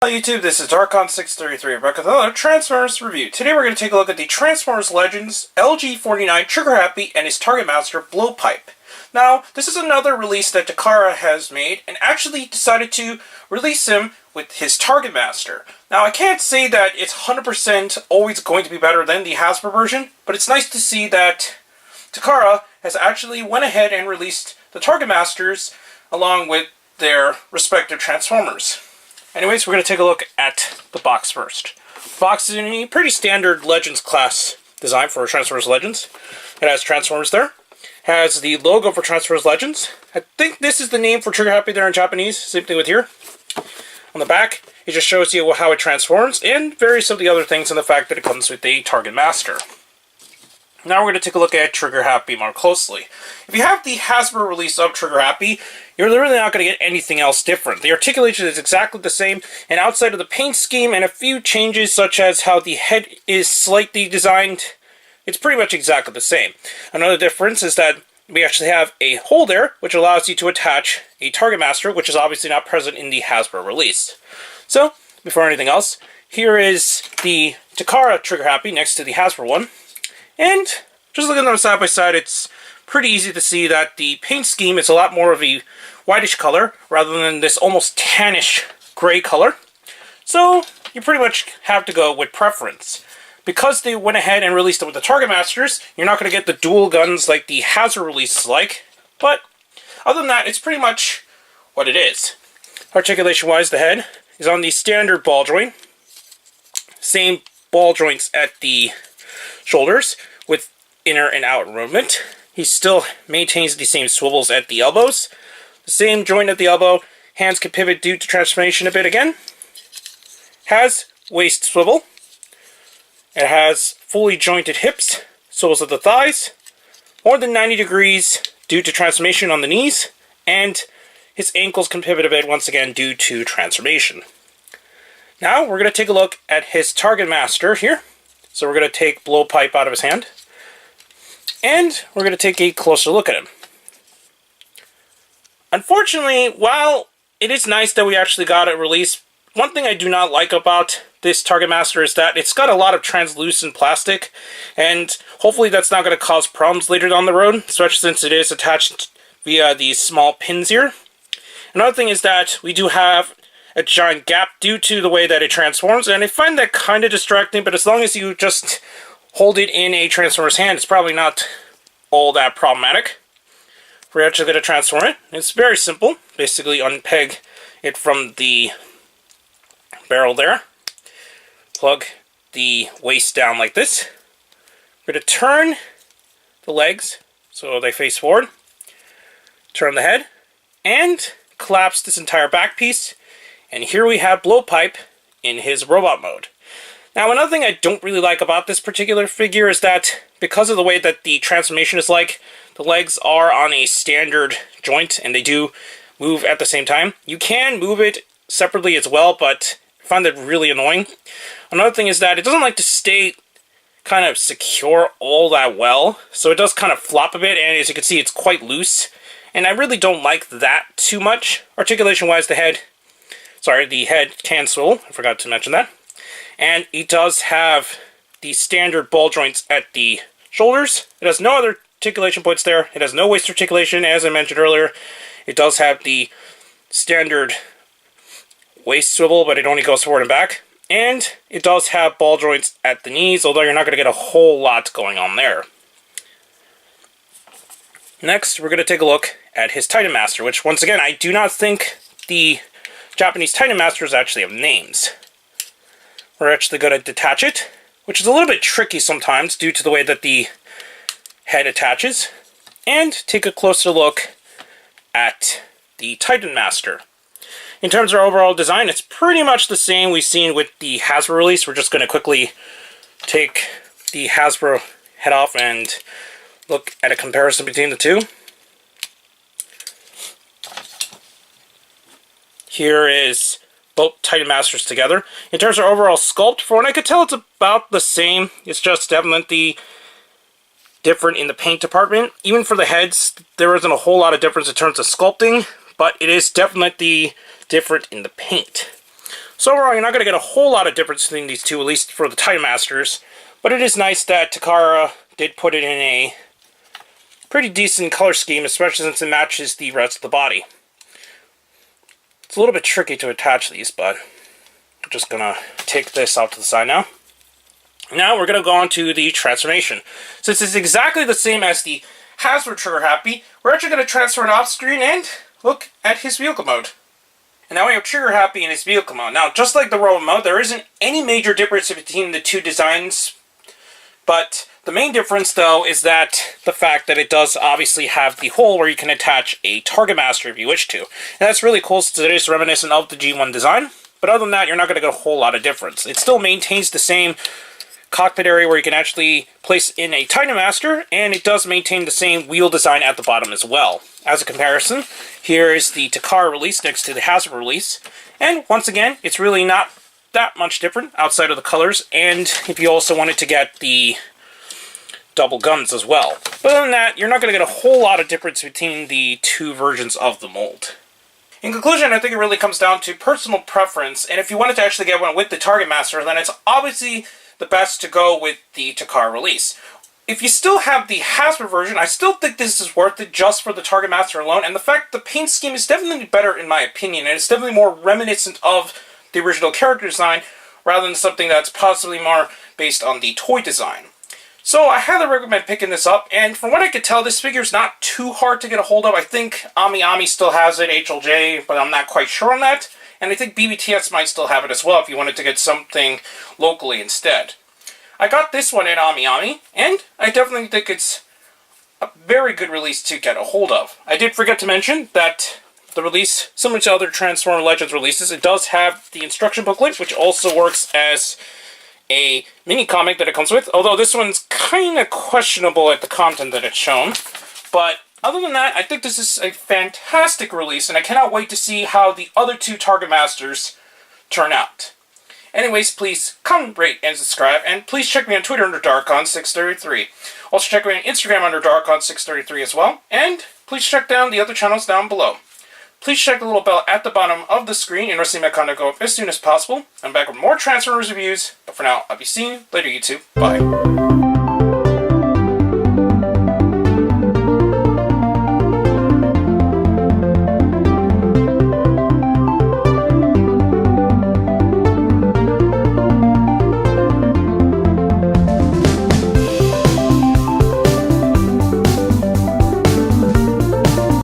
Hello YouTube, this is Darkon633 back with another Transformers review. Today we're going to take a look at the Transformers Legends LG-49 Triggerhappy and his Targetmaster Blowpipe. Now, this is another release that Takara has made, and actually decided to release him with his Targetmaster. Now, I can't say that it's 100% always going to be better than the Hasbro version, but it's nice to see that Takara has actually went ahead and released the Targetmasters along with their respective Transformers. Anyways, we're going to take a look at the box first. The box is in a pretty standard Legends class design for Transformers Legends. It has Transformers there. Has the logo for Transformers Legends. I think this is the name for Triggerhappy there in Japanese. Same thing with here. On the back, it just shows you how it transforms and various of the other things, and the fact that it comes with a Targetmaster. Now we're going to take a look at Triggerhappy more closely. If you have the Hasbro release of Triggerhappy, you're really not going to get anything else different. The articulation is exactly the same, and outside of the paint scheme and a few changes such as how the head is slightly designed, it's pretty much exactly the same. Another difference is that we actually have a hole there, which allows you to attach a Targetmaster, which is obviously not present in the Hasbro release. So, before anything else, here is the Takara Triggerhappy next to the Hasbro one. And just looking at them side by side, it's pretty easy to see that the paint scheme is a lot more of a whitish color rather than this almost tannish gray color. So you pretty much have to go with preference. Because they went ahead and released it with the Targetmasters, you're not going to get the dual guns like the Hasbro release is like. But other than that, it's pretty much what it is. Articulation-wise, the head is on the standard ball joint. Same ball joints at the shoulders with inner and outer movement. He still maintains the same swivels at the elbows. The same joint at the elbow. Hands can pivot due to transformation a bit again. Has waist swivel. It has fully jointed hips, swivels at the thighs, more than 90 degrees due to transformation on the knees, and his ankles can pivot a bit once again due to transformation. Now we're going to take a look at his Targetmaster here. So we're going to take Blowpipe out of his hand, and we're going to take a closer look at him. Unfortunately, while it is nice that we actually got it released, one thing I do not like about this Targetmaster is that it's got a lot of translucent plastic, and hopefully that's not going to cause problems later down the road, especially since it is attached via these small pins here. Another thing is that we do have a giant gap due to the way that it transforms, and I find that kind of distracting, but as long as you just hold it in a Transformer's hand, it's probably not all that problematic. We're actually going to transform it. It's very simple. Basically unpeg it from the barrel there. Plug the waist down like this. We're going to turn the legs so they face forward. Turn the head, and collapse this entire back piece. And here we have Blowpipe in his robot mode. Now, another thing I don't really like about this particular figure is that because of the way that the transformation is like, the legs are on a standard joint and they do move at the same time. You can move it separately as well, but I find that really annoying. Another thing is that it doesn't like to stay kind of secure all that well, so it does kind of flop a bit, and as you can see, it's quite loose. And I really don't like that too much. Articulation-wise, the head can swivel. I forgot to mention that. And it does have the standard ball joints at the shoulders. It has no other articulation points there. It has no waist articulation, as I mentioned earlier. It does have the standard waist swivel, but it only goes forward and back. And it does have ball joints at the knees, although you're not going to get a whole lot going on there. Next, we're going to take a look at his Titanmaster, which, once again, I do not think the Japanese Titanmasters actually have names. We're actually going to detach it, which is a little bit tricky sometimes due to the way that the head attaches, and take a closer look at the Titanmaster. In terms of our overall design, it's pretty much the same we've seen with the Hasbro release. We're just going to quickly take the Hasbro head off and look at a comparison between the two. Here is both Titanmasters together. In terms of overall sculpt, for what I could tell, it's about the same. It's just definitely different in the paint department. Even for the heads, there isn't a whole lot of difference in terms of sculpting, but it is definitely different in the paint. So overall, you're not going to get a whole lot of difference between these two, at least for the Targetmasters. But it is nice that Takara did put it in a pretty decent color scheme, especially since it matches the rest of the body. It's a little bit tricky to attach these, but I'm just going to take this out to the side now. Now we're going to go on to the transformation. Since it's exactly the same as the Hasbro Triggerhappy, we're actually going to transfer it off screen and look at his vehicle mode. And now we have Triggerhappy in his vehicle mode. Now, just like the robot mode, there isn't any major difference between the two designs, but the main difference, though, is that the fact that it does obviously have the hole where you can attach a Targetmaster if you wish to. And that's really cool since it is reminiscent of the G1 design, but other than that, you're not going to get a whole lot of difference. It still maintains the same cockpit area where you can actually place in a Targetmaster, and it does maintain the same wheel design at the bottom as well. As a comparison, here is the Takara release next to the Hasbro release, and once again, it's really not that much different outside of the colors, and if you also wanted to get the double guns as well. But other than that, you're not going to get a whole lot of difference between the two versions of the mold. In conclusion, I think it really comes down to personal preference, and if you wanted to actually get one with the Targetmaster, then it's obviously the best to go with the Takara release. If you still have the Hasbro version, I still think this is worth it just for the Targetmaster alone, and the fact the paint scheme is definitely better in my opinion, and it's definitely more reminiscent of the original character design, rather than something that's possibly more based on the toy design. So I highly recommend picking this up, and from what I could tell, this figure is not too hard to get a hold of. I think Amiami still has it, HLJ, but I'm not quite sure on that. And I think BBTS might still have it as well if you wanted to get something locally instead. I got this one at Amiami, and I definitely think it's a very good release to get a hold of. I did forget to mention that the release, similar to other Transformer Legends releases, it does have the instruction booklet, which also works as a mini-comic that it comes with, although this one's kind of questionable at the content that it's shown. But other than that, I think this is a fantastic release, and I cannot wait to see how the other two Targetmasters turn out. Anyways, please comment, rate, and subscribe, and please check me on Twitter under Darkon633. Also check me on Instagram under Darkon633 as well, and please check down the other channels down below. Please check the little bell at the bottom of the screen in order to see my content go up as soon as possible. I'm back with more Transformers reviews, but for now, I'll be seeing you later, YouTube. Bye.